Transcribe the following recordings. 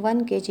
1 kg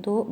2